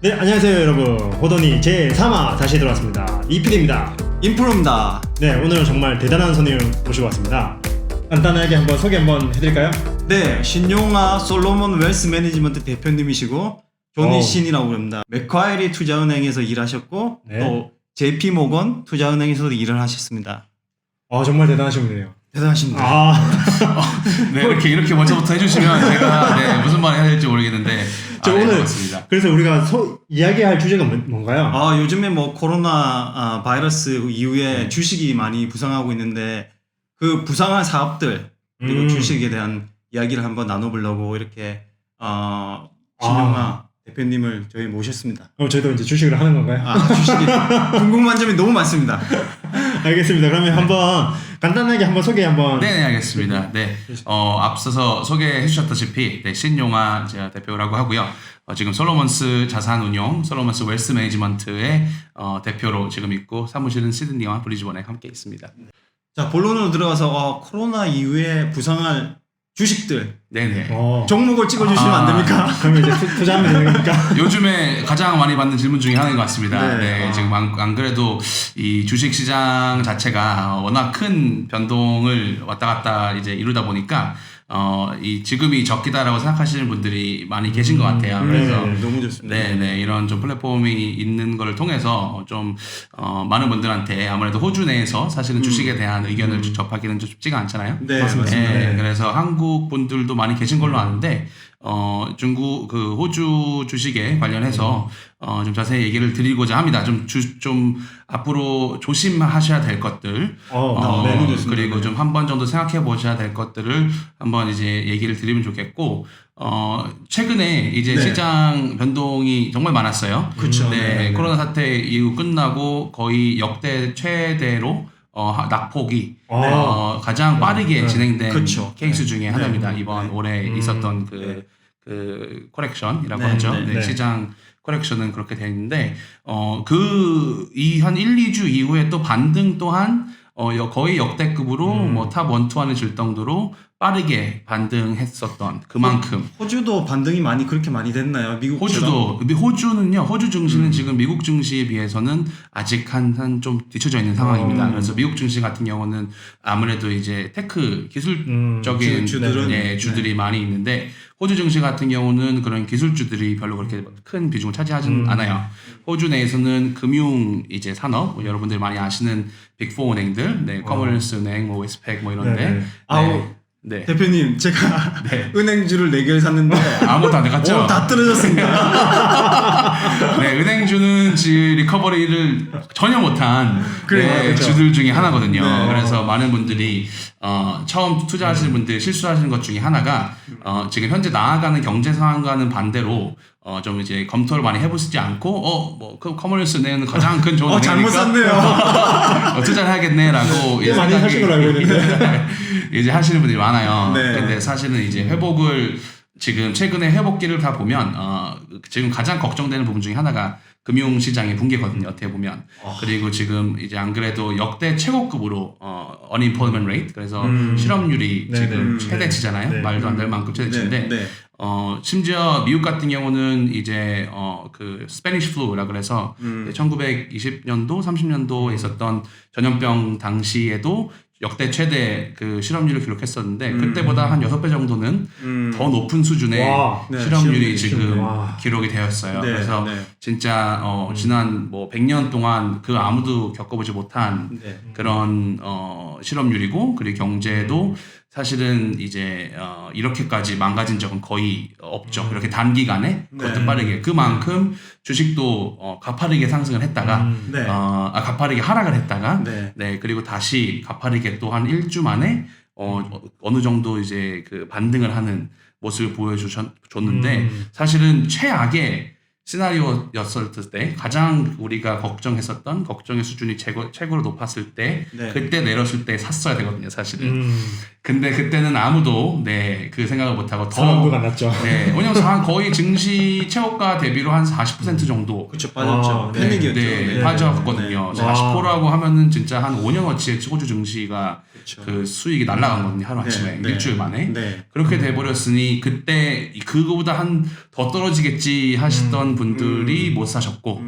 네, 안녕하세요 여러분. 호돈이 제3화 다시 들어왔습니다. 이필입니다. 인프로입니다. 네, 오늘은 정말 대단한 손님 모시고 왔습니다. 간단하게 한번 소개 한번 해드릴까요? 네, 신용아 솔로몬 웰스 매니지먼트 대표님이시고 조니 신이라고 합니다. 맥콰이리 투자은행에서 일하셨고 네. 또 JP 모건 투자은행에서도 일을 하셨습니다. 정말 대단하신 분이에요. 대단하십니다. 네, 이렇게 먼저부터 해주시면 제가 무슨 말을 해야 될지 모르겠는데 오늘 반갑습니다. 그래서 우리가 이야기할 주제가 뭔가요? 요즘에 뭐 코로나 바이러스 이후에 주식이 많이 부상하고 있는데 그 부상한 사업들 그리고 주식에 대한 이야기를 한번 나눠보려고 이렇게 신용아 대표님을 저희 모셨습니다. 저희도 이제 주식을 하는 건가요? 주식이 궁금한 점이 너무 많습니다. 알겠습니다. 그러면 한번 간단하게 한번 소개 한번. 네, 알겠습니다. 네, 앞서서 소개해 주셨다시피 신용아 제가 대표라고 하고요. 지금 솔로몬스 자산운용, 솔로몬스 웰스 매니지먼트의 대표로 지금 있고 사무실은 시드니와 브리즈번에 함께 있습니다. 자, 본론으로 들어가서 코로나 이후에 부상할 주식들 네네. 종목을 찍어주시면 안 됩니까? 그러면 이제 투자하면 되는 겁니까? 요즘에 가장 많이 받는 질문 중에 하나인 것 같습니다. 네. 지금 안 그래도 이 주식 시장 자체가 워낙 큰 변동을 왔다 갔다 이제 이루다 보니까 이 지금이 적기다라고 생각하시는 분들이 많이 계신 것 같아요. 그래서 너무 좋습니다. 네, 이런 좀 플랫폼이 있는 걸 통해서 좀 많은 분들한테 아무래도 호주 내에서 사실은 주식에 대한 의견을 접하기는 좀 쉽지가 않잖아요. 네, 맞습니다. 네, 네. 그래서 한국 분들도 많이 계신 걸로 아는데 중국 그 호주 주식에 관련해서 좀 자세히 얘기를 드리고자 합니다. 좀 앞으로 조심하셔야 될 것들, 너무 좋습니다. 그리고 좀 한 번 정도 생각해 보셔야 될 것들을 한번 이제 얘기를 드리면 좋겠고, 최근에 이제 시장 변동이 정말 많았어요. 그렇죠. 네, 코로나 사태 이후 끝나고 거의 역대 최대로 낙폭이 가장 빠르게 진행된 그쵸. 케이스 중에 하나입니다. 네. 이번 올해 있었던 그 코렉션이라고 네, 하죠. 네. 네, 시장 코렉션은 그렇게 되어 있는데 이 한 1, 2주 이후에 또 반등 또한 거의 역대급으로 뭐 탑 1, 2 안에 질 정도로 빠르게 반등했었던 그만큼 호주도 반등이 그렇게 많이 됐나요? 호주는요, 호주 증시는 지금 미국 증시에 비해서는 아직 한 좀 뒤쳐져 있는 상황입니다. 그래서 미국 증시 같은 경우는 아무래도 이제 테크 기술적인 주들이 많이 있는데 호주 증시 같은 경우는 그런 기술주들이 별로 그렇게 큰 비중을 차지하진 않아요. 호주 내에서는 금융 이제 산업, 여러분들이 많이 아시는 빅4 은행들, 커머런스 은행, 웨스트팩 이런데. 네. 대표님, 제가 은행주를 4개를 샀는데 아무것도 안 돼갔죠? 다 떨어졌습니다. 네, 은행주는 리커버리를 전혀 못한 그렇죠. 주들 중에 하나거든요. 네. 그래서 많은 분들이 처음 투자하시는 분들 실수하시는 것 중에 하나가 지금 현재 나아가는 경제 상황과는 반대로 좀 이제 검토를 많이 해보시지 않고 그 커머런스 은행은 가장 큰 좋은 잘못 샀네요. 투자를 해야겠네라고 꽤 많이 사신 걸로 알고 있는데 이제 하시는 분들이 많아요. 네. 근데 사실은 이제 회복을 지금 최근에 회복기를 다 보면 지금 가장 걱정되는 부분 중에 하나가 금융시장의 붕괴거든요. 어떻게 보면. 그리고 지금 이제 안 그래도 역대 최고급으로 unemployment rate 그래서 실업률이 지금 최대치잖아요. 네. 말도 안 될 만큼 최대치인데 심지어 미국 같은 경우는 이제 그 스페니쉬 플루라 그래서 1920년도 30년도에 있었던 전염병 당시에도 역대 최대 그 실업률을 기록했었는데 그때보다 한 6배 정도는 더 높은 수준의 실업률이 지금 기록이 되었어요. 그래서 진짜 지난 뭐 100년 동안 그 아무도 겪어보지 못한 그런 실업률이고 그리고 경제도 사실은 이제 이렇게까지 망가진 적은 거의 없죠. 이렇게 단기간에 그것도 빠르게 그만큼 주식도 가파르게 상승을 했다가 가파르게 하락을 했다가 그리고 다시 가파르게 또 한 1주 만에 어느 정도 이제 그 반등을 하는 모습을 보여줬는데 사실은 최악의 시나리오였을 때 가장 우리가 걱정의 수준이 최고로 높았을 때 그때 내렸을 때 샀어야 되거든요, 사실은. 근데 그때는 아무도 그 생각을 못하고 사람도 났죠. 왜냐면 거의 증시 최고가 대비로 한 40% 정도 그렇죠, 빠졌죠. 패닉이었죠. 빠졌거든요. 40%라고 하면은 진짜 한 5년어치의 호주 증시가 그쵸. 그 수익이 날아간 거거든요, 하루아침에. 일주일 만에. 네. 그렇게 돼버렸으니 그때 그거보다 한 더 떨어지겠지 하시던 분들이 못 사셨고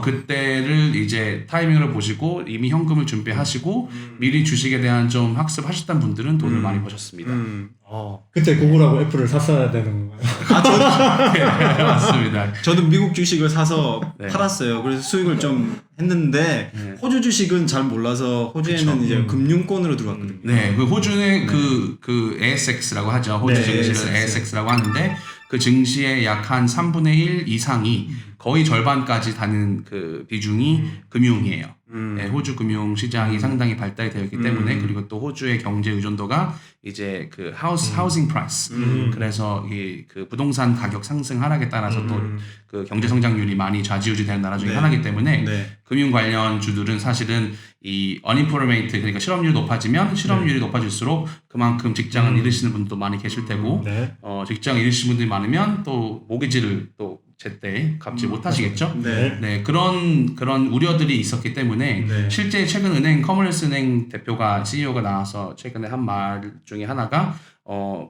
그때를 이제 타이밍을 보시고 이미 현금을 준비하시고 미리 주식에 대한 좀 학습하셨던 분들은 돈을 많이 버셨습니다. 그때 구글하고 애플을 샀어야 되는 건가요? 네, 맞습니다. 저도 미국 주식을 사서 네. 팔았어요. 그래서 수익을 좀 했는데 네. 호주 주식은 잘 몰라서 호주에는 그쵸. 이제 금융권으로 들어왔거든요. 네, 그 호주의 그 ASX라고 하죠. 호주 네, 증시를 ASX. ASX라고 하는데 그 증시의 약 한 3분의 1 이상이 거의 절반까지 다는 그 비중이 금융이에요. 네, 호주 금융 시장이 상당히 발달이 되어 있기 때문에 그리고 또 호주의 경제 의존도가 이제 그 하우싱 프라이스 그래서 이 그 부동산 가격 상승 하락에 따라서 또 그 경제 성장률이 많이 좌지우지되는 나라 중에 네. 하나이기 때문에 네. 금융 관련 주들은 사실은 이 unemployment 그러니까 실업률이 높아지면 실업률이 높아질수록 그만큼 직장을 잃으시는 분도 많이 계실 테고 네. 직장 잃으시는 분들이 많으면 또 모기지를 또 제때 갚지 못하시겠죠. 네. 네, 그런 우려들이 있었기 때문에 네. 실제 최근 은행 커머스 은행 대표가 CEO가 나와서 최근에 한 말 중에 하나가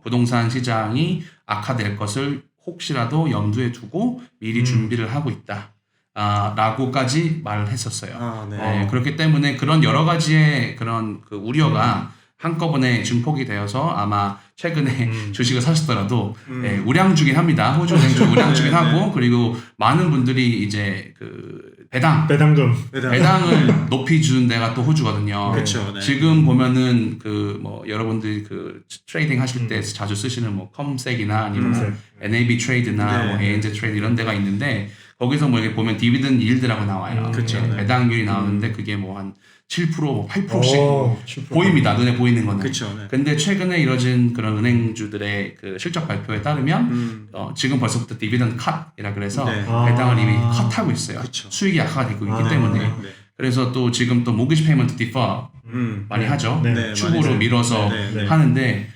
부동산 시장이 악화될 것을 혹시라도 염두에 두고 미리 준비를 하고 있다. 라고까지 말을 했었어요. 네. 네, 그렇기 때문에 그런 여러 가지의 그런 그 우려가 한꺼번에 증폭이 되어서 아마 최근에 주식을 사셨더라도 우량주긴 합니다. 호주 은행주 우량주긴 하고 그리고 많은 분들이 이제 그 배당금. 배당을 높이 주는 데가 또 호주거든요. 그렇죠. 네. 지금 보면은 그 뭐 여러분들이 그 트레이딩 하실 때 자주 쓰시는 뭐 컴섹이나 아니면 뭐 NAB 트레이드나 네. 뭐 ANZ 트레이드 이런 데가 있는데 거기서 뭐 이렇게 보면 디비든 일드라고 나와요. 그렇죠. 네. 배당률이 나오는데 그게 뭐 한 7%, 뭐 8%씩 보입니다. 눈에 보이는 거는. 그렇죠. 네. 근데 최근에 이뤄진 그런 은행주들의 그 실적 발표에 따르면 지금 벌써부터 디비던 컷이라 그래서 네. 배당을 이미 컷하고 있어요. 그쵸. 수익이 약화되고 있기 네. 때문에. 네. 그래서 또 지금 또 모기지 페이먼트 디퍼 많이 하죠. 네. 네. 추후로 많이 밀어서 네. 하는데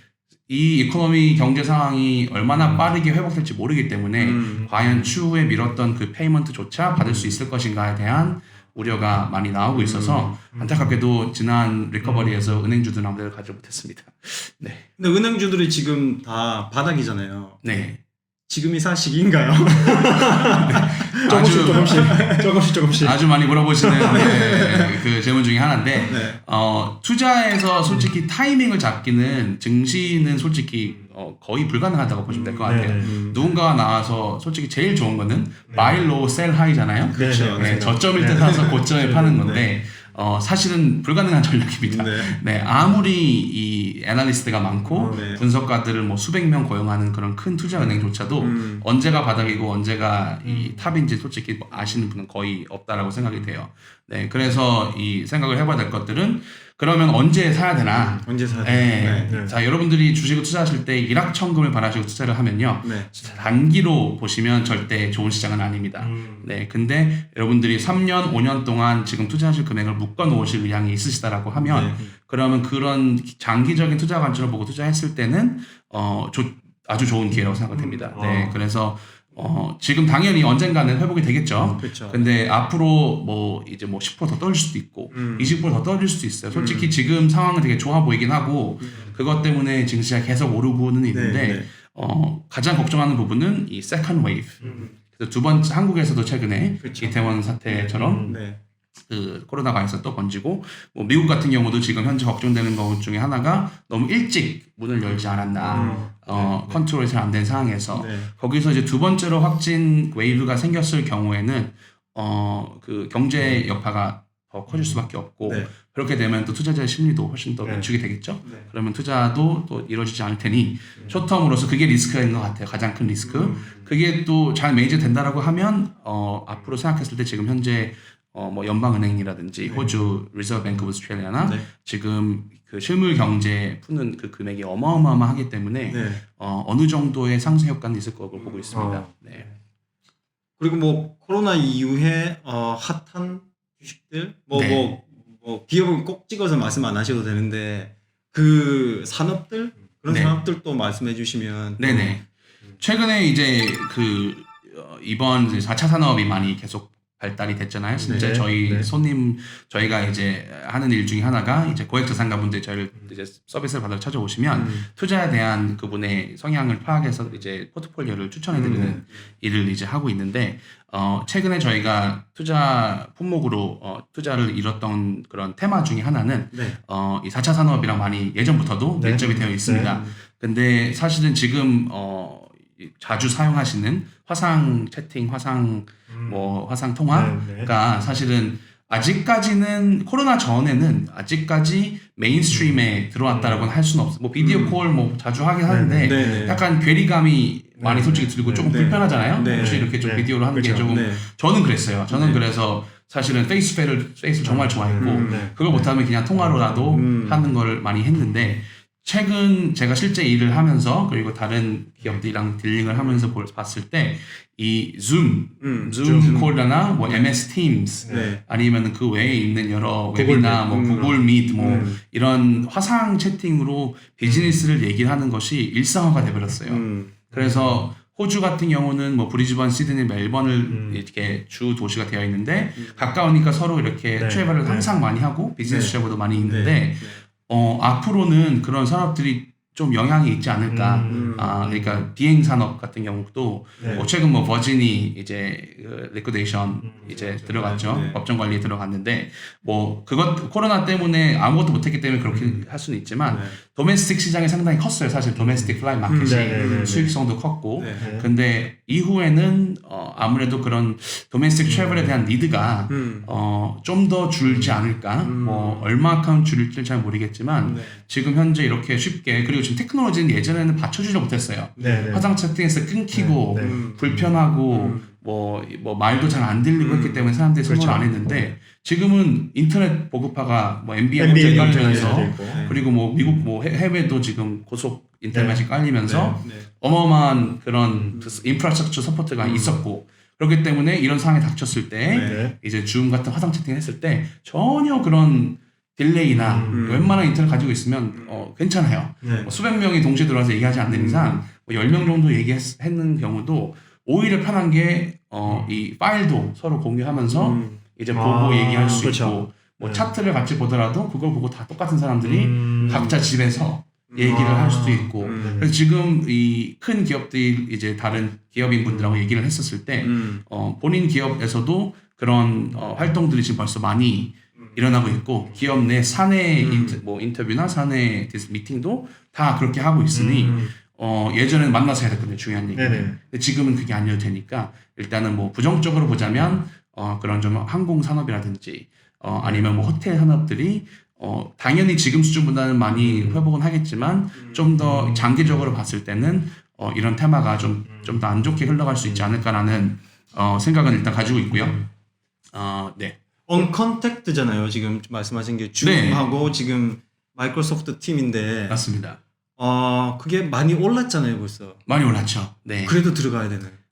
이 이코노미 경제 상황이 얼마나 빠르게 회복될지 모르기 때문에 과연 추후에 밀었던 그 페이먼트조차 받을 수 있을 것인가에 대한 우려가 많이 나오고 있어서 안타깝게도 지난 리커버리에서 은행주들은 아무 데를 가지 못했습니다. 네. 근데 은행주들이 지금 다 바닥이잖아요. 네. 지금이 살 시기인가요? 조금씩. 아주 많이 물어보시는 그 질문 중에 하나인데 네. 투자에서 솔직히 타이밍을 잡기는 증시는 솔직히 거의 불가능하다고 보시면 될 것 같아요. 네. 누군가가 나와서 솔직히 제일 좋은 거는 buy low, sell high잖아요. 그렇죠. 네, 네. 저점일 때 사서 고점에 파는 건데 사실은 불가능한 전략입니다. 네. 네, 아무리 이 애널리스트가 많고 네. 분석가들을 뭐 수백 명 고용하는 그런 큰 투자 은행조차도 언제가 바닥이고 언제가 이 탑인지 솔직히 뭐 아시는 분은 거의 없다라고 생각이 돼요. 네, 그래서 이 생각을 해봐야 될 것들은 그러면 언제 사야 되나? 언제 사야 네. 되나? 자, 여러분들이 주식을 투자하실 때 일확천금을 바라시고 투자를 하면요. 네. 단기로 보시면 절대 좋은 시장은 아닙니다. 네. 근데 여러분들이 3년, 5년 동안 지금 투자하실 금액을 묶어 놓으실 의향이 있으시다라고 하면 그러면 그런 장기적인 투자 관점을 보고 투자했을 때는 아주 좋은 기회라고 생각됩니다. 네. 그래서 지금 당연히 언젠가는 회복이 되겠죠. 그렇죠. 근데 앞으로 뭐 이제 뭐 10% 더 떨어질 수도 있고 20%더 떨어질 수도 있어요. 솔직히 지금 상황은 되게 좋아 보이긴 하고 그것 때문에 증시가 계속 오르고는 있는데 네. 가장 걱정하는 부분은 이 세컨드 웨이브. 그래서 두 번째 한국에서도 최근에 그렇죠. 이태원 사태처럼 네. 그 코로나 바이러스가 또 번지고 뭐 미국 같은 경우도 지금 현재 걱정되는 것 중에 하나가 너무 일찍 문을 열지 않았나 컨트롤이 잘 안 된 상황에서 네. 거기서 이제 두 번째로 확진 웨이브가 생겼을 경우에는 그 경제 여파가 더 커질 수밖에 없고 네. 그렇게 되면 또 투자자의 심리도 훨씬 더 위축이 되겠죠. 그러면 투자도 또 이루어지지 않을 테니 쇼텀으로서 그게 리스크가 있는 것 같아요. 가장 큰 리스크. 그게 또 잘 매니지 된다라고 하면 앞으로 생각했을 때 지금 현재 뭐 연방은행이라든지 호주 리저브 뱅크 오브 오스트레일리아나 지금 그 실물 경제 푸는 그 금액이 어마어마하기 때문에 네. 어느 정도의 상승 효과는 있을 거라고 보고 있습니다. 네. 그리고 뭐 코로나 이후에 핫한 주식들 네. 뭐 기업은 꼭 찍어서 말씀 안 하셔도 되는데 그 산업들 그런 네. 산업들도 말씀해 주시면 네네. 최근에 이제 그 이번 4차 산업이 많이 계속 발달이 됐잖아요. 진짜 네, 저희 네. 저희가 이제 하는 일 중에 하나가 이제 고액자산가분들이 저희를 이제 서비스를 받으러 찾아오시면 투자에 대한 그분의 성향을 파악해서 이제 포트폴리오를 추천해드리는 일을 이제 하고 있는데 최근에 저희가 투자 품목으로 투자를 이뤘던 그런 테마 중에 하나는 네. 이 4차 산업이랑 많이 예전부터도 네. 밀접이 되어 있습니다. 네. 근데 사실은 지금 자주 사용하시는 화상 채팅, 화상 화상 통화가 사실은 아직까지는 코로나 전에는 아직까지 메인스트림에 들어왔다라고는 할 수는 없어요. 뭐 비디오 콜 뭐 자주 하긴 하는데 네, 네. 약간 괴리감이 많이 솔직히 들고 네, 조금 네. 불편하잖아요. 네. 혹시 이렇게 좀 네. 비디오로 하는 게 그렇죠. 조금 네. 저는 그랬어요. 저는 네. 그래서 사실은 페이스를 정말 좋아했고 네. 그걸 못하면 그냥 통화로라도 하는 걸 많이 했는데 최근 제가 실제 일을 하면서 그리고 다른 기업들이랑 딜링을 하면서 봤을 때 이 줌 콜이나 뭐 MS Teams 네. 아니면 그 외에 있는 여러 구글 웹이나 밋. 뭐 구글 밋 뭐 이런 화상 채팅으로 비즈니스를 얘기를 하는 것이 일상화가 돼버렸어요. 그래서 호주 같은 경우는 뭐 브리즈번, 시드니, 멜번을 이렇게 주 도시가 되어 있는데 가까우니까 서로 이렇게 네. 트래블을 네. 항상 많이 하고 비즈니스 네. 트래블도 많이 있는데 네. 앞으로는 그런 산업들이 좀 영향이 있지 않을까. 그러니까 비행 산업 같은 경우도 네. 최근 뭐 버진이 이제 리코데이션 이제 그렇죠. 들어갔죠. 네. 법정 관리에 들어갔는데 뭐 그것 코로나 때문에 아무것도 못했기 때문에 그렇게 할 수는 있지만 네. 도메스틱 시장이 상당히 컸어요. 사실 도메스틱 플라이 마켓이 네, 네, 네, 네. 수익성도 컸고. 네. 근데 이후에는 아무래도 그런 도메스틱 트래블에 대한 니드가 좀 더 줄지 않을까. 뭐 얼마큼 줄일지 잘 모르겠지만 네. 지금 현재 이렇게 쉽게 그리고 지금 테크놀로지는 예전에는 받쳐주지 못했어요. 네, 네. 화상 채팅에서 끊기고 네, 네. 불편하고 뭐 말도 잘 안 들리고 했기 때문에 사람들이 선호를 그렇죠. 안 했는데 지금은 인터넷 보급화가 뭐 MBA MBA 호텔 깔리면서 인터넷도 있고. 그리고 뭐 미국 뭐 해외도 지금 고속 인터넷이 깔리면서 네. 어마어마한 그런 인프라스트럭처 서포트가 있었고 그렇기 때문에 이런 상황이 닥쳤을 때 네. 이제 줌 같은 화상 채팅을 했을 때 전혀 그런 딜레이나 웬만한 인터넷 가지고 있으면 괜찮아요. 네. 뭐 수백 명이 동시에 들어와서 얘기하지 않는 이상 뭐 10명 정도 얘기했는 경우도 오히려 편한 게 이 파일도 서로 공유하면서 이제 보고 얘기할 수 그렇죠. 있고 뭐 네. 차트를 같이 보더라도 그걸 보고 다 똑같은 사람들이 각자 집에서 얘기를 할 수도 있고 그래서 지금 이 큰 기업들이 이제 다른 기업인 분들하고 얘기를 했었을 때 본인 기업에서도 그런 활동들이 지금 벌써 많이 일어나고 있고 기업 내 사내 인터뷰나 사내 미팅도 다 그렇게 하고 있으니 예전에는 만나서 해야 됐거든요. 중요한 얘기는. 네네. 근데 지금은 그게 아니어도 되니까 일단은 뭐 부정적으로 보자면 그런 좀 항공 산업이라든지 아니면 뭐 호텔 산업들이 당연히 지금 수준보다는 많이 회복은 하겠지만 좀 더 장기적으로 봤을 때는 이런 테마가 좀 더 안 좋게 흘러갈 수 있지 않을까라는 생각은 일단 가지고 있고요. 네. 언컨택트잖아요. 지금 말씀하신 게 네. 줌하고 지금 마이크로소프트 팀인데 맞습니다. 그게 많이 올랐잖아요, 벌써. 많이 올랐죠. 네. 그래도 들어가야 되는.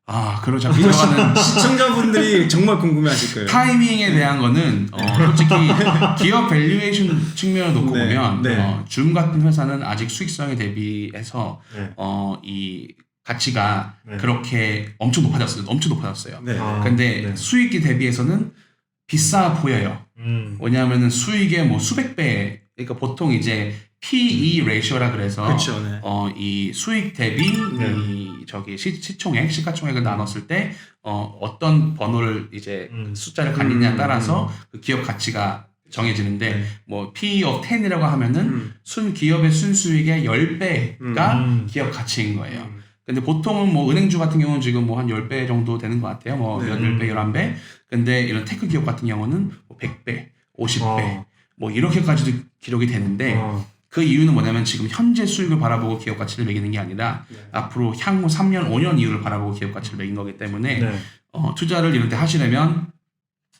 그러죠. 들어가는 시청자분들이 정말 궁금해하실 거예요. 타이밍에 대한 거는 솔직히 기업 밸류에이션 측면을 놓고 네, 보면 네. 줌 같은 회사는 아직 수익성에 대비해서 네. 이 가치가 네. 그렇게 엄청 높아졌어요. 네. 근데 네. 수익에 대비해서는 비싸 보여요. 왜냐하면은 수익의 뭐 수백 배, 그러니까 보통 이제 PE 레이쇼라 그래서 그렇죠. 네. 이 수익 대비 네. 이 시가총액을 나눴을 때 어떤 번호를 이제 숫자를 갖느냐에 따라서 그 기업 가치가 정해지는데 네. 뭐 PE of 10이라고 하면은 기업의 순수익의 10배가 기업 가치인 거예요. 근데 보통은 뭐 은행주 같은 경우는 지금 뭐 한 10배 정도 되는 것 같아요. 뭐 네. 10배, 11배. 근데 이런 테크 기업 같은 경우는 뭐 100배, 50배 뭐 이렇게까지도 기록이 되는데 그 이유는 뭐냐면 지금 현재 수익을 바라보고 기업 가치를 매기는 게 아니라 앞으로 향후 3년, 5년 이후를 바라보고 기업 가치를 매긴 거기 때문에 네. 투자를 이럴 때 하시려면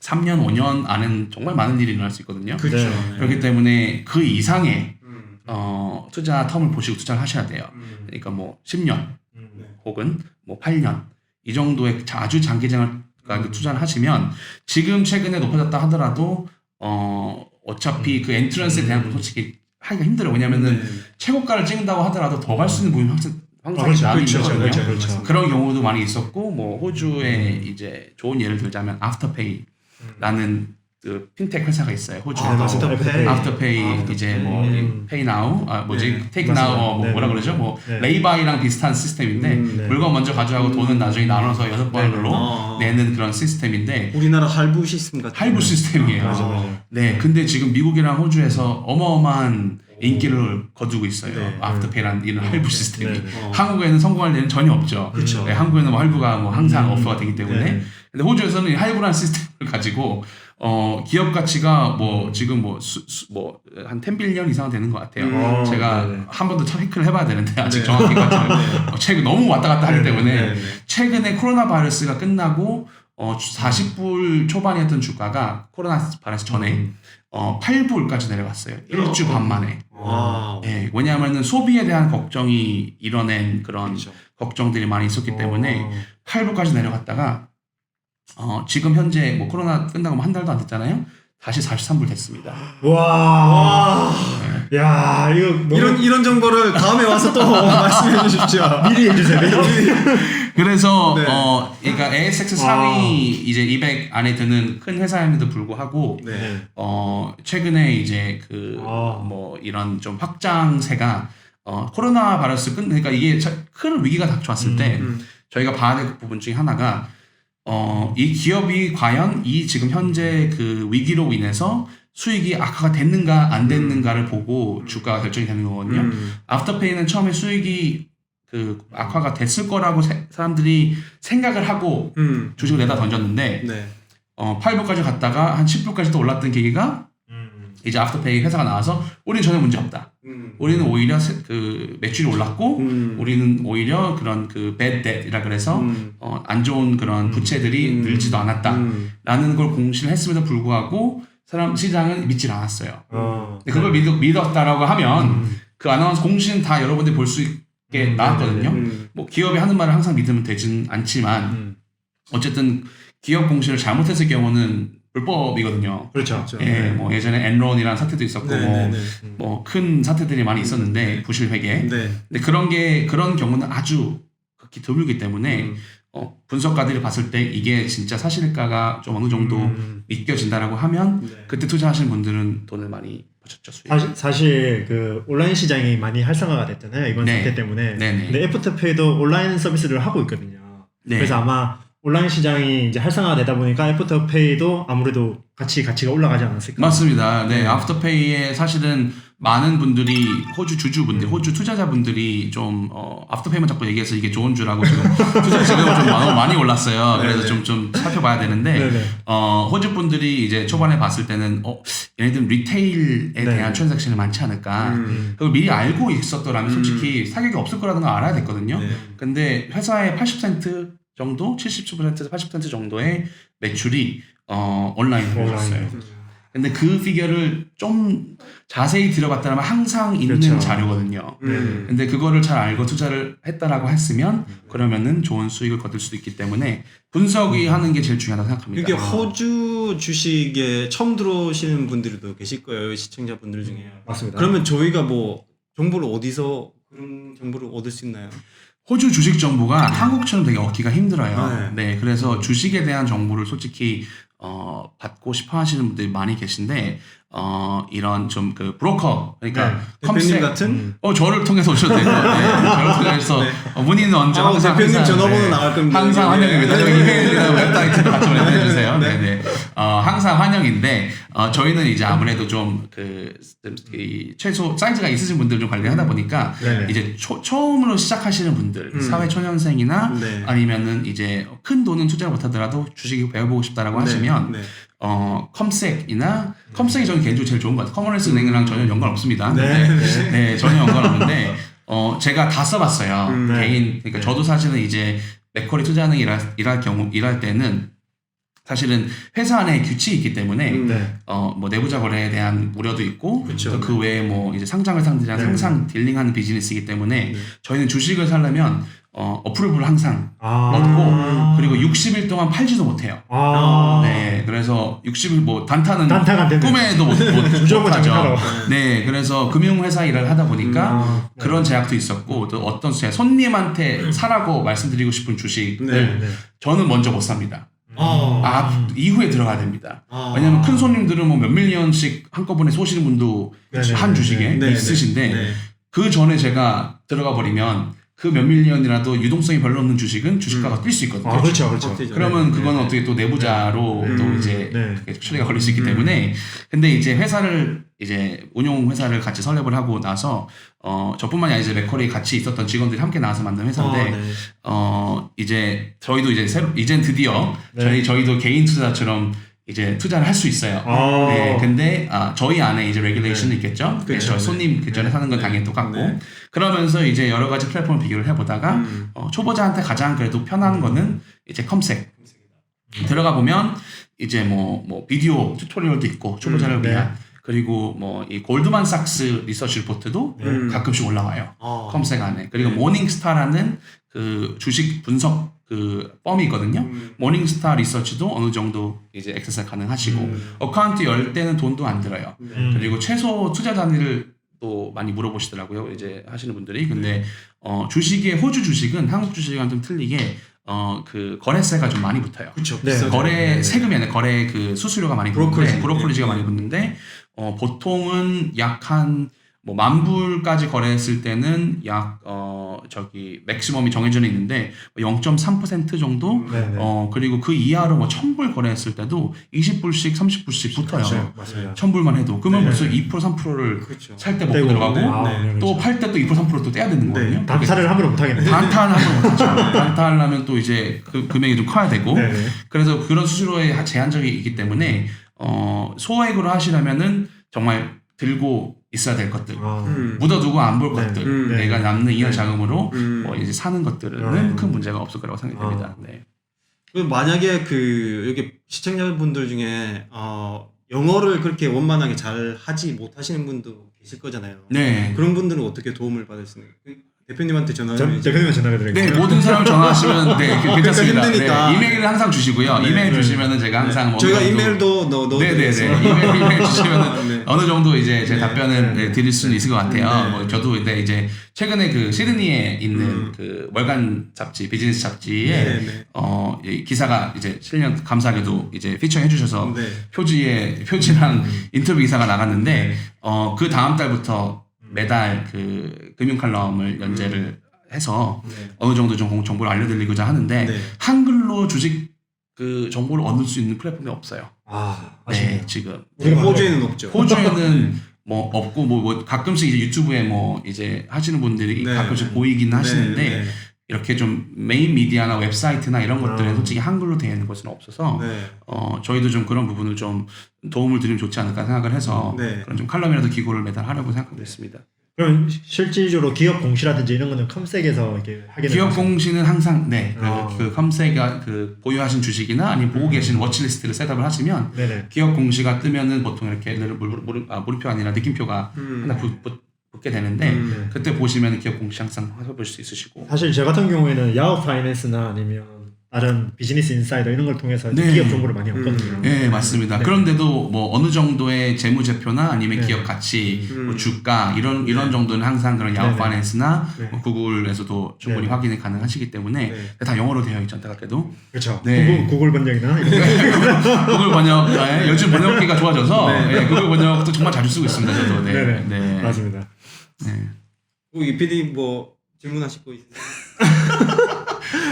3년, 5년 안은 정말 많은 일이 일어날 수 있거든요. 그렇죠. 네. 그렇기 때문에 그 이상의 투자 텀을 보시고 투자를 하셔야 돼요. 그러니까 뭐 10년 혹은 뭐 8년 이 정도의 아주 장기적인 투자를 하시면 지금 최근에 높아졌다 하더라도 어차피 그 엔트런스에 대한 건 솔직히 하기가 힘들어요. 왜냐면은 최고가를 찍는다고 하더라도 더 갈 수 있는 부분이 황사기 다음이 그렇죠, 있거든요. 그렇죠, 그렇죠. 그런 경우도 많이 있었고 뭐 호주에 이제 좋은 예를 들자면 아프터페이라는 그 핀텍 회사가 있어요. 호주에. 아프터페이. 아프터페이 이제 뭐 페이 나우 뭐지 테이크 맞습니다. 나우 뭐 네. 뭐라 그러죠? 뭐 네. 레이바이랑 비슷한 시스템인데 네. 물건 먼저 가져가고 돈은 나중에 나눠서 6번으로 네. 내는 그런 시스템인데 우리나라 할부 시스템 같은. 할부 시스템이에요. 맞아. 네, 근데 지금 미국이랑 호주에서 어마어마한 인기를 거두고 있어요. 네. 아프터페이라는 이런 할부 시스템이. 네. 한국에는 성공할 일은 전혀 없죠. 그렇죠. 네, 한국에는 뭐 할부가 뭐 항상 오퍼가 되기 때문에. 네. 근데 호주에서는 이 할부라는 시스템을 가지고 기업 가치가 뭐 지금 뭐한 10빌리언 이상 되는 것 같아요. 제가 네. 한 번 더 체크를 해봐야 되는데 아직 네. 정확히 가치를 최근 너무 왔다 갔다 하기 때문에 네, 네. 최근에 코로나 바이러스가 끝나고 40불 초반이었던 주가가 코로나 바이러스 전에 8불까지 내려갔어요. 1주 반 만에. 와. 예, 왜냐하면은 소비에 대한 걱정이 이뤄낸 그런 그렇죠. 걱정들이 많이 있었기 때문에 8불까지 내려갔다가 지금 현재 뭐 코로나 끝나고 한 달도 안 됐잖아요. 다시 43불 됐습니다. 와. 야, 이거 너무 이런 정보를 다음에 와서 또 말씀해 주십시오. 미리 해주세요. 미리. 그래서 네. 그러니까 ASX 상위 이제 200 안에 드는 큰 회사임에도 불구하고 네. 최근에 이제 뭐 이런 좀 확장세가 코로나 바이러스 그러니까 이게 큰 위기가 닥쳐왔을 때 저희가 봐야 될 부분 중에 하나가 이 기업이 과연 이 지금 현재 그 위기로 인해서 수익이 악화가 됐는가 안 됐는가를 보고 주가가 결정이 되는 거거든요. 아프터페이는 처음에 수익이 그 악화가 됐을 거라고 사람들이 생각을 하고 주식을 내다 던졌는데 네. 8불까지 갔다가 한 10불까지 또 올랐던 계기가 이제 아프터페이 회사가 나와서 우리는 전혀 문제 없다. 우리는 오히려 그 매출이 올랐고 우리는 오히려 그런 그 bad debt이라 그래서 안 좋은 그런 부채들이 늘지도 않았다라는 걸 공시를 했음에도 불구하고 시장은 믿질 않았어요. 근데 그걸 믿었다라고 하면 그 아나운서 공시는 다 여러분들이 볼 수 있게 나왔거든요. 뭐 기업이 하는 말을 항상 믿으면 되진 않지만 어쨌든 기업 공시를 잘못했을 경우는 불법이거든요. 그렇죠. 예, 뭐 예전에 엔론이라는 사태도 있었고 뭐 큰 사태들이 많이 있었는데 부실 회계. 네. 근데 그런 경우는 아주 극히 드물기 때문에 분석가들이 봤을 때 이게 진짜 사실일까가 좀 어느 정도 믿겨진다라고 하면 그때 투자하시는 분들은 돈을 많이 버셨죠. 사실 그 온라인 시장이 많이 활성화가 됐잖아요. 이번 네. 사태 때문에. 네네. 근데 애프터페이도 온라인 서비스를 하고 있거든요. 네. 그래서 아마 온라인 시장이 이제 활성화되다 보니까 애프터페이도 아무래도 가치가 올라가지 않았을까. 맞습니다. 네, 아프터페이에 사실은 많은 분들이 호주 주주분들, 호주 투자자분들이 좀 아프터페이만 자꾸 얘기해서 이게 좋은 줄 알고 지금 투자 지금은 좀 많이 올랐어요. 그래서 좀 살펴봐야 되는데 네네. 호주 분들이 이제 초반에 봤을 때는 얘네들은 리테일에 대한 트랜잭션이 많지 않을까. 그걸 미리 알고 있었더라면 솔직히 사격이 없을 거라는 걸 알아야 됐거든요. 근데 회사의 80% 정도, 70%에서 80% 정도의 매출이 온라인으로 올랐어요. 근데 그 피겨를 좀 자세히 들여봤다면 항상 있는 그렇죠. 자료거든요. 근데 그거를 잘 알고 투자를 했다라고 했으면 그러면은 좋은 수익을 거둘 수도 있기 때문에 분석이 하는 게 제일 중요하다고 생각합니다. 이게 호주 주식에 처음 들어오시는 분들도 계실 거예요, 시청자분들 중에. 맞습니다. 그러면 저희가 뭐 정보를 어디서 그런 정보를 얻을 수 있나요? 호주 주식 정보가 한국처럼 되게 얻기가 힘들어요. 네. 네, 그래서 주식에 대한 정보를 솔직히 받고 싶어 하시는 분들이 많이 계신데 이런 좀 그 브로커 그러니까 대표님 같은? 저를 통해서 오셔도 되고 저를 통해서 문의는 언제 항상 대표님 전화번호 나갈 겁니다. 항상 환영입니다. 저희 이메일이나 웹사이트로 같이 보내주세요. 네. 네네. 항상 환영인데 저희는 이제 아무래도 좀 최소 사이즈가 있으신 분들 좀 관리하다 보니까 네네. 이제 처음으로 시작하시는 분들 사회 초년생이나 네. 아니면은 이제 큰 돈은 투자를 못하더라도 주식을 배워보고 싶다라고 하시면 컴섹이나 컴섹이 저는 개인적으로 제일 좋은 것 같아요. 커머넌스 은행이랑 전혀 연관 없습니다. 네, 전혀 연관 없는데 제가 다 써봤어요. 개인 그러니까 저도 사실은 이제 맥쿼리 투자은행 일할 때는 사실은 회사 안에 규칙이 있기 때문에 뭐 내부자 거래에 대한 우려도 있고 그쵸. 그 외에 뭐 이제 상장을 상대한 상상 딜링하는 비즈니스이기 때문에 저희는 주식을 사려면 어프로브를 항상 아. 얻고 그리고 60일 동안 팔지도 못해요. 네, 그래서 60일 뭐 단타는 단타가 안 되네. 꿈에도 무조건 못하죠. 장사로. 네, 그래서 금융회사 일을 하다 보니까 그런 제약도 있었고 또 어떤 손님한테 사라고 말씀드리고 싶은 주식을 네. 저는 먼저 못 삽니다. 이후에 들어가야 됩니다. 왜냐면 큰 손님들은 뭐 몇 밀리언씩 한꺼번에 쏘시는 분도 네네. 한 주식에 네. 있으신데 네. 그 전에 제가 들어가 버리면 그 몇 밀리언이라도 유동성이 별로 없는 주식은 주식가가 뛸 수 있거든요. 아, 그렇죠, 그렇죠. 그러면 그거는 어떻게 또 내부자로 또 이제 그렇게 처리가 걸릴 수 있기 때문에 근데 이제 회사를 이제 운용 회사를 같이 설립을 하고 나서 저뿐만이 아니라 이제 맥쿼리에 같이 있었던 직원들이 함께 나와서 만든 회사인데 이제 저희도 이제 드디어 저희도 개인 투자처럼 이제 투자를 할 수 있어요. 네, 근데 저희 안에 이제 레귤레이션이 있겠죠. 그렇죠. 손님 그 전에 사는 건 당연히 똑같고 그러면서 이제 여러 가지 플랫폼을 비교를 해보다가 초보자한테 가장 그래도 편한 거는 이제 컴색. 들어가 보면 이제 뭐 비디오 튜토리얼도 있고 초보자를 위한 그리고 뭐 이 골드만삭스 리서치 리포트도 가끔씩 올라와요. 컴색 안에. 그리고 모닝스타라는 그 주식 분석 그 펌이 있거든요. 모닝스타 리서치도 어느 정도 이제 액세스 가능하시고 어카운트 열 때는 돈도 안 들어요. 그리고 최소 투자 단위를 또 많이 물어보시더라고요. 이제 하시는 분들이. 근데 주식의 호주 주식은 한국 주식과는 좀 틀리게 그 거래세가 좀 많이 붙어요. 그렇죠. 네. 거래 세금이 아니라 거래 그 수수료가 많이 붙는데 브로커리지가 많이 붙는데 보통은 약 한 뭐 10,000불까지 거래했을 때는 약 맥시멈이 정해져 있는데 0.3% 정도 그리고 그 이하로 뭐 1,000불 거래했을 때도 20불씩 30불씩 붙어요. 그렇죠. 맞습니다. 1,000불만 해도 그러면 벌써 2% 3%를 살 때 먹고 들어가고 또 팔 때 또 2% 3%또 떼야 되는 거거든요. 단타를 함부로 못 하겠네. 단타는 함부로 못하죠. 단타를 하면 또 이제 그 금액이 좀 커야 되고 그래서 그런 수수료에 제한적이 있기 때문에 소액으로 하시려면은 정말 들고 있어야 될 것들, 묻어두고 안 볼 것들, 내가 남는 이하 자금으로 뭐 이제 사는 것들은 큰 문제가 없을 거라고 생각됩니다. 네. 만약에 그 여기 시청자분들 중에 영어를 그렇게 원만하게 잘 하지 못하시는 분도 계실 거잖아요. 네. 그런 분들은 어떻게 도움을 받을 수 있는? 대표님한테 전화를 대표님한테 전화해드리겠습니다. 네, 모든 사람 전화하시면 괜찮습니다. 그러니까 힘드니까. 네, 이메일을 항상 주시고요. 이메일 주시면은 제가 항상 저희가 이메일도 네네네. 이메일 주시면은 어느 정도 이제 제 답변을 드릴 수는 있을 것 같아요. 뭐 저도 근데 이제 최근에 그 시드니에 있는 그 월간 잡지 비즈니스 잡지에 이 기사가 이제 실년 감사하게도 이제 피처해 주셔서 표지랑 인터뷰 기사가 나갔는데 그 다음 달부터 매달 그 금융 칼럼을 연재를 해서 어느 정도 좀 정보를 알려드리고자 하는데 한글로 주식 그 정보를 얻을 수 있는 플랫폼이 없어요. 네, 지금 호주에는 없죠. 호주에는 뭐 없고 뭐 가끔씩 이제 유튜브에 뭐 이제 하시는 분들이 가끔씩 보이긴 하시는데 이렇게 좀 메인 미디어나 웹사이트나 이런 것들은 솔직히 한글로 되어 있는 것은 없어서 저희도 좀 그런 부분을 좀 도움을 드리면 좋지 않을까 생각을 해서 그런 좀 칼럼이라도 기고를 매달 하려고 생각하고 있습니다. 그럼 실질적으로 기업 공시라든지 이런 거는 컴색에서 이렇게 하게 되는 기업 공시는 항상 그 컴색가 그 보유하신 주식이나 아니면 보고 계신 워치리스트를 셋업을 하시면 기업 공시가 뜨면은 보통 이렇게 물음표 아니라 느낌표가 하나 붙게 되는데 그때 보시면 기업 공시 항상 살펴볼 수 있으시고 사실 저 같은 경우에는 야후 파이낸스나 아니면 다른 비즈니스 인사이더 이런 걸 통해서 기업 정보를 많이 얻거든요. 네, 맞습니다. 그런데도 뭐 어느 정도의 재무제표나 아니면 기업 가치, 뭐 주가 이런 정도는 항상 그런 야후 파이낸스나 뭐 구글에서도 충분히 확인이 가능하시기 때문에 다 영어로 되어 있죠, 안타깝게도. 그렇죠. 구글 번역이나 이런 구글 번역, 요즘 번역기가 좋아져서 구글 번역도 정말 자주 쓰고 있습니다, 저도. 네. 맞습니다. 네. 이 PD 뭐 질문하실 거 있으세요?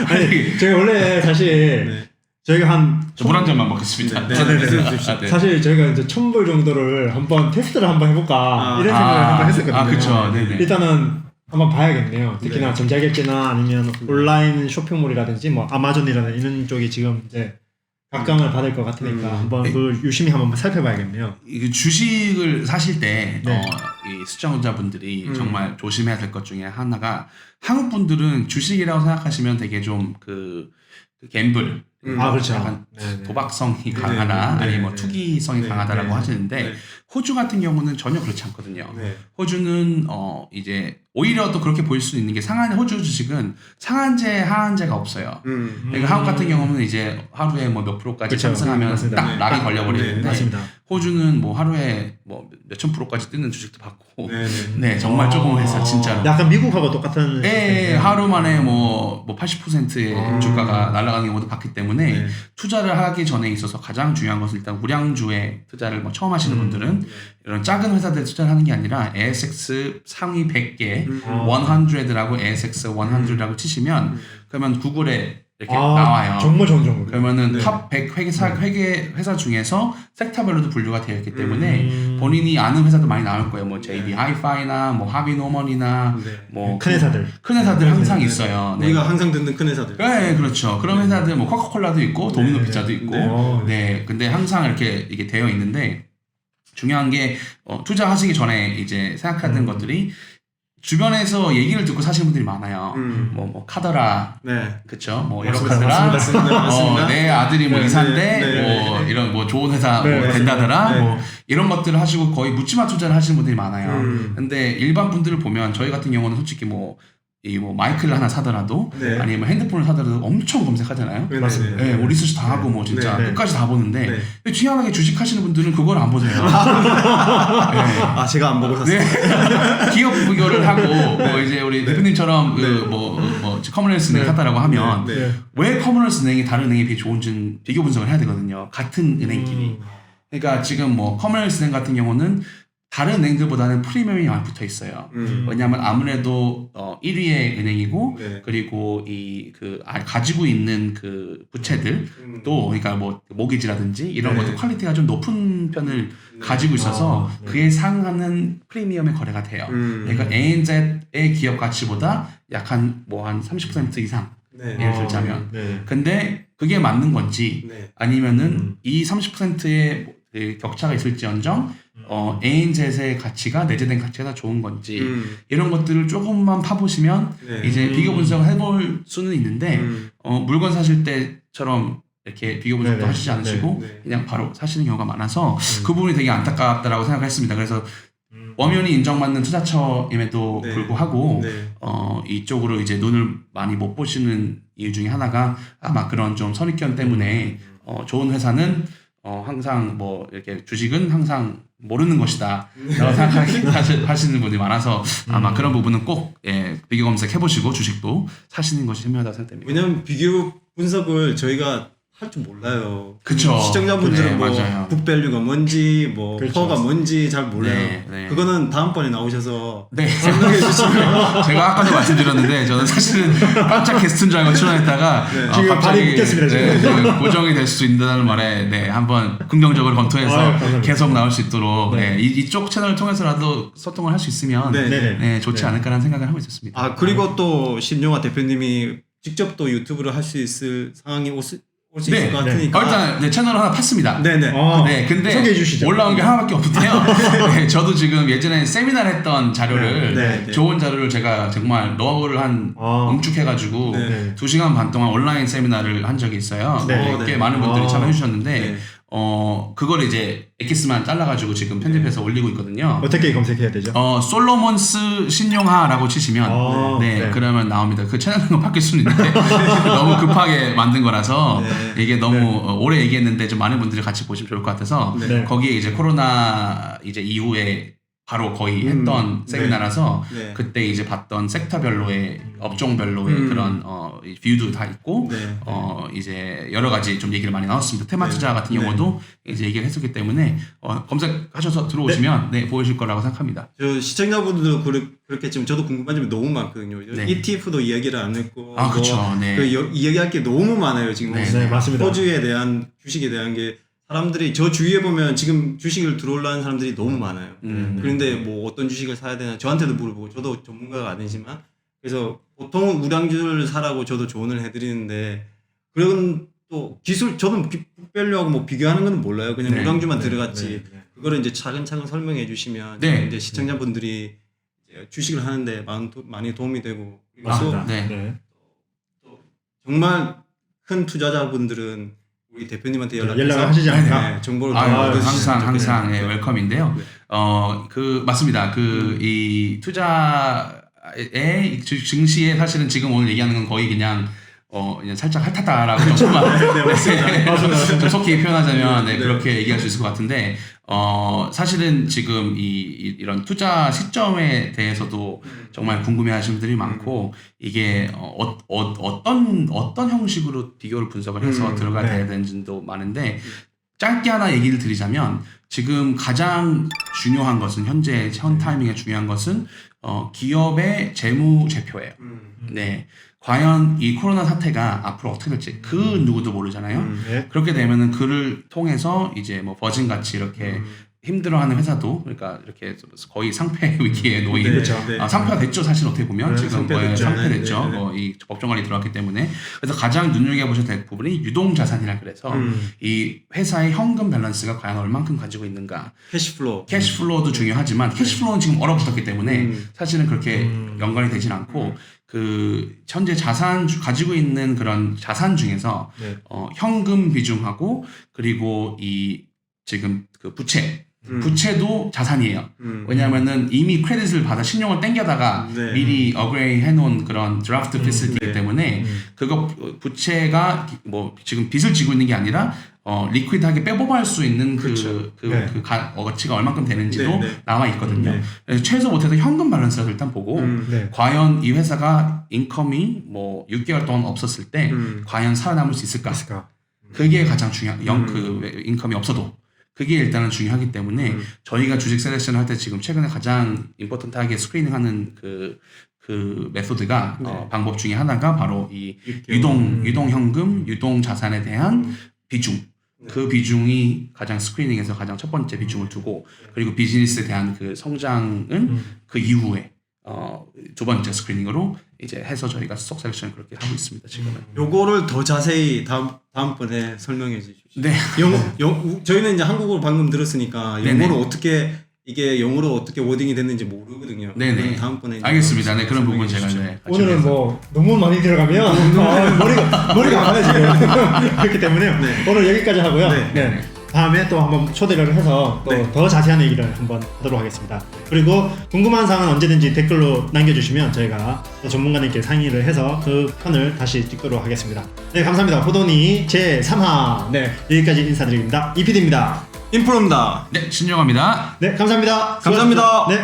아니, 제가 원래 사실 저희가 물 한 잔만 먹겠습니다. 사실 저희가 이제 1,000불 정도를 한번 테스트를 한번 해볼까 이런 생각을 한번 했었거든요. 그렇죠. 일단은 한번 봐야겠네요. 특히나 전자결제나 아니면 온라인 쇼핑몰이라든지 뭐 아마존이라는 이런 쪽이 지금 이제 각광을 받을 것 같으니까 한번 그걸 유심히 한번 살펴봐야겠네요. 주식을 사실 때 이 시청자분들이 정말 조심해야 될 것 중에 하나가 한국 분들은 주식이라고 생각하시면 되게 좀 그 갬블 아 그렇죠. 약간 네네. 도박성이 강하다, 네. 아니면 뭐 네. 투기성이 네. 강하다라고 네. 하시는데 네. 호주 같은 경우는 전혀 그렇지 않거든요. 네. 호주는 이제 오히려 또 그렇게 보일 수 있는 게 호주 주식은 상한제, 하한제가 없어요. 그러니까 한국 같은 경우는 이제 하루에 뭐 몇 프로까지 그쵸. 상승하면 맞습니다. 딱 네. 락이 걸려버리는데 맞습니다. 호주는 뭐 하루에 뭐 몇천 프로까지 뜨는 주식도 받고 네. 네 정말 조금 회사 진짜로 약간 미국하고 똑같은. 예, 시스템이네요. 하루 만에 뭐 80%의 주가가 날아가는 경우도 봤기 때문에 네. 투자를 하기 전에 있어서 가장 중요한 것은 일단 우량주에 투자를 뭐 처음 하시는 분들은 이런 작은 회사들에 투자를 하는 게 아니라 ASX 상위 100개 100라고 ASX 100라고 치시면 그러면 구글에 이렇게 나와요. 정말 정정. 그러면은 네. 탑 100 회사 중에서 섹터별로도 분류가 되어 있기 때문에 본인이 아는 회사도 많이 나올 거예요. 뭐 JB 하이파이나 뭐 하비노먼이나 네. 뭐 큰 회사들. 큰 회사들 항상 네. 있어요. 네. 우리가 항상 듣는 큰 회사들. 네, 그렇죠. 그런 회사들 뭐 코카콜라도 있고 도미노 네. 피자도 있고 네. 네. 근데 항상 이렇게 이게 되어 있는데 중요한 게 투자하시기 전에 이제 생각해야 되는 것들이 주변에서 얘기를 듣고 사시는 분들이 많아요. 뭐 카더라, 네. 그쵸? 뭐 맞습니다. 이렇게더라. 맞습니다. 내 아들이 뭐 네, 이사인데 네, 뭐 네. 이런 뭐 좋은 회사 네, 뭐 맞습니다. 된다더라. 네. 뭐 이런 것들을 하시고 거의 묻지마 투자를 하시는 분들이 많아요. 근데 일반 분들을 보면 저희 같은 경우는 솔직히 뭐 마이크를 하나 사더라도 네. 아니면 핸드폰을 사더라도 엄청 검색하잖아요. 네. 맞습니다. 네, 뭐 리서치 다 하고 뭐 진짜 네. 끝까지 다 보는데 네. 근데 희한하게 주식하시는 분들은 그걸 안 보세요. 네. 아 제가 안 보고 샀어요. 네. 기업 비교를 하고 뭐 이제 우리 대표님처럼 그 커머널스 은행 샀다라고 하면 네. 네. 왜 커머널스 은행이 다른 은행에 비해 좋은지 비교 분석을 해야 되거든요. 같은 은행끼리. 그러니까 지금 뭐 커머널스 은행 같은 경우는 다른 은행들보다는 프리미엄이 많이 붙어 있어요. 왜냐하면 아무래도 1위의 은행이고 네. 그리고 가지고 있는 그 부채들 또 그러니까 뭐 모기지라든지 이런 네. 것들 퀄리티가 좀 높은 편을 가지고 있어서 네. 그에 상하는 프리미엄의 거래가 돼요. 그러니까 ANZ의 기업 가치보다 약 한 30% 이상 네. 예를 들자면. 네. 근데 그게 맞는 건지 네. 아니면은 이 30%의 그 격차가 있을지언정 ANZ의 가치가 내재된 가치가 더 좋은 건지 이런 것들을 조금만 파보시면 네. 이제 비교 분석을 해볼 수는 있는데 물건 사실 때처럼 이렇게 비교 분석도 네네. 하시지 않으시고 네. 그냥 바로 사시는 경우가 많아서 그 부분이 되게 안타깝다라고 생각했습니다. 그래서 엄연히 인정받는 투자처임에도 네. 불구하고 네. 이쪽으로 이제 눈을 많이 못 보시는 이유 중에 하나가 아마 그런 좀 선입견 때문에 좋은 회사는 항상 뭐 이렇게 주식은 항상 모르는 것이다 라고 생각하시는 분들이 많아서 아마 그런 부분은 꼭 비교 검색해보시고 주식도 사시는 것이 현명하다고 생각됩니다. 왜냐면 비교 분석을 저희가 할 줄 몰라요. 그쵸. 시청자분들은 네, 뭐 맞아요. 북밸류가 뭔지 뭐 그렇죠. 퍼가 뭔지 잘 몰라요. 네, 네. 그거는 다음번에 나오셔서 네. 설명해 주시면 제가 아까도 말씀드렸는데 저는 사실은 깜짝 게스트인 줄 알고 출연했다가 지금 갑자기 발이 묶였습니다, 지금. 고정이 될 수 있다는 말에 한번 긍정적으로 검토해서 아유, 감사합니다. 계속 나올 수 있도록 네. 이쪽 채널을 통해서라도 소통을 할 수 있으면 네. 네네. 좋지 네. 않을까라는 생각을 하고 있었습니다. 아 그리고 또 신용화 대표님이 직접 또 유튜브를 할 수 있을 상황이 올 수 있을 것 네. 같으니까 일단 채널을 하나 팠습니다. 네네. 네, 근데 소개해 주시죠. 올라온 게 하나밖에 없는데요. 네, 저도 지금 예전에 세미나를 했던 자료를 네, 네. 좋은 자료를 제가 정말 노하우를 응축해가지고 네. 2시간 반 동안 온라인 세미나를 한 적이 있어요. 네. 꽤 네. 많은 분들이 참여해 주셨는데 네. 그걸 이제 엑기스만 잘라가지고 지금 편집해서 올리고 있거든요. 어떻게 검색해야 되죠? 솔로몬스 신용하라고 치시면 네. 그러면 나옵니다. 그 채널은 바뀔 수는 있는데 너무 급하게 만든 거라서 네. 이게 너무 오래 얘기했는데 좀 많은 분들이 같이 보시면 좋을 것 같아서 네. 거기에 이제 코로나 이제 이후에 바로 거의 했던 네. 세미나라서 네. 그때 이제 봤던 섹터별로의 업종별로의 그런 이 뷰도 다 있고 네. 이제 여러 가지 좀 얘기를 많이 나눴습니다. 테마 네. 투자 같은 네. 경우도 이제 얘기를 했었기 때문에 검색하셔서 들어오시면 보이실 거라고 생각합니다. 저 시청자분들도 그렇겠지만 저도 궁금한 점이 너무 많거든요. 네. ETF도 이야기를 안 했고 아, 그쵸. 네. 이야기할 게 너무 많아요. 지금 네. 네, 맞습니다. 호주에 대한 주식에 대한 게 사람들이 저 주위에 보면 지금 주식을 들어오려는 사람들이 너무 많아요. 그런데 뭐 어떤 주식을 사야 되나 저한테도 물어보고 저도 전문가가 아니지만 그래서 보통은 우량주를 사라고 저도 조언을 해드리는데 그런 또 기술 저는 북밸류하고 뭐 비교하는 건 몰라요. 그냥 네. 우량주만 네. 들어갔지. 네. 그거를 이제 차근차근 설명해 주시면 네. 이제 시청자분들이 이제 주식을 하는데 많이 도움이 되고 그리고 또 맞습니다. 네. 네. 정말 큰 투자자분들은 우리 대표님한테 연락을 연락해서 하시지 않을까? 네, 정보를 항상 예, 웰컴인데요. 그 맞습니다. 이 투자의 증시에 사실은 지금 오늘 얘기하는 건 거의 그냥 살짝 핫하다라고 조금만 좀 속히 표현하자면 그렇게 얘기할 수 있을 것 같은데 사실은 지금 이런 투자 시점에 대해서도 정말 궁금해하시는 분들이 많고 이게 어떤 형식으로 비교를 분석을 해서 들어가야 되는지도 많은데 짧게 하나 얘기를 드리자면 지금 가장 중요한 것은 현 타이밍에 중요한 것은 기업의 재무제표예요. 네. 과연 이 코로나 사태가 앞으로 어떻게 될지 그 누구도 모르잖아요. 그렇게 되면은 그를 통해서 이제 뭐 버진 같이 이렇게 힘들어하는 회사도 그러니까 이렇게 거의 상폐 위기에 놓인 상폐가 됐죠. 사실 어떻게 보면 지금 상폐됐죠. 이 법정관리 들어왔기 때문에 그래서 가장 눈여겨보셔야 될 부분이 유동자산이라 그래서 이 회사의 현금 밸런스가 과연 얼만큼 가지고 있는가. 캐시플로우도 중요하지만 캐시플로우는 지금 얼어붙었기 때문에 사실은 그렇게 연관이 되진 않고 그 현재 가지고 있는 그런 자산 중에서 현금 비중하고 그리고 이 지금 그 부채도 자산이에요. 왜냐하면은 이미 크레딧을 받아 신용을 땡겨다가 미리 어그레이 해놓은 그런 드래프트 피스티이기 때문에 그거 부채가 뭐 지금 빚을 지고 있는 게 아니라 리퀴드하게 빼먹을 수 있는 어치가 얼만큼 되는지도 나와 있거든요. 그래서 최소 못해도 현금 밸런스를 일단 보고 과연 이 회사가 인컴이 뭐 6개월 동안 없었을 때 과연 살아남을 수 있을까? 그게 가장 중요한 그 인컴이 없어도 그게 일단은 중요하기 때문에 저희가 주식 셀렉션 할 때 지금 최근에 가장 임포턴트하게 스크리닝하는 그 메소드가 방법 중에 하나가 바로 이 유동 현금, 유동 자산에 대한 비중. 그 비중이 가장 스크리닝에서 가장 첫 번째 비중을 두고 그리고 비즈니스에 대한 그 성장은 그 이후에 두 번째 스크리닝으로 이제 해서 저희가 스톡 셀렉션을 그렇게 하고 있습니다. 지금은. 요거를 더 자세히 다음번에 설명해 주십시오. 네. 저희는 이제 한국어로 방금 들었으니까 영어로 어떻게 워딩이 됐는지 모르거든요. 네네. 다음번에 알겠습니다. 네, 그런 부분 제가 오늘은 뭐 너무 많이 들어가면 머리가 아파요 지금. 그렇기 때문에 오늘 여기까지 하고요. 다음에 또 한번 초대를 해서 또 더 자세한 얘기를 한번 하도록 하겠습니다. 그리고 궁금한 사항은 언제든지 댓글로 남겨주시면 저희가 또 전문가님께 상의를 해서 그 편을 다시 찍도록 하겠습니다. 네, 감사합니다. 호돈이 제3화 여기까지 인사드립니다. 이PD입니다. 인프로입니다. 네, 신용합니다. 네, 감사합니다. 감사합니다. 네.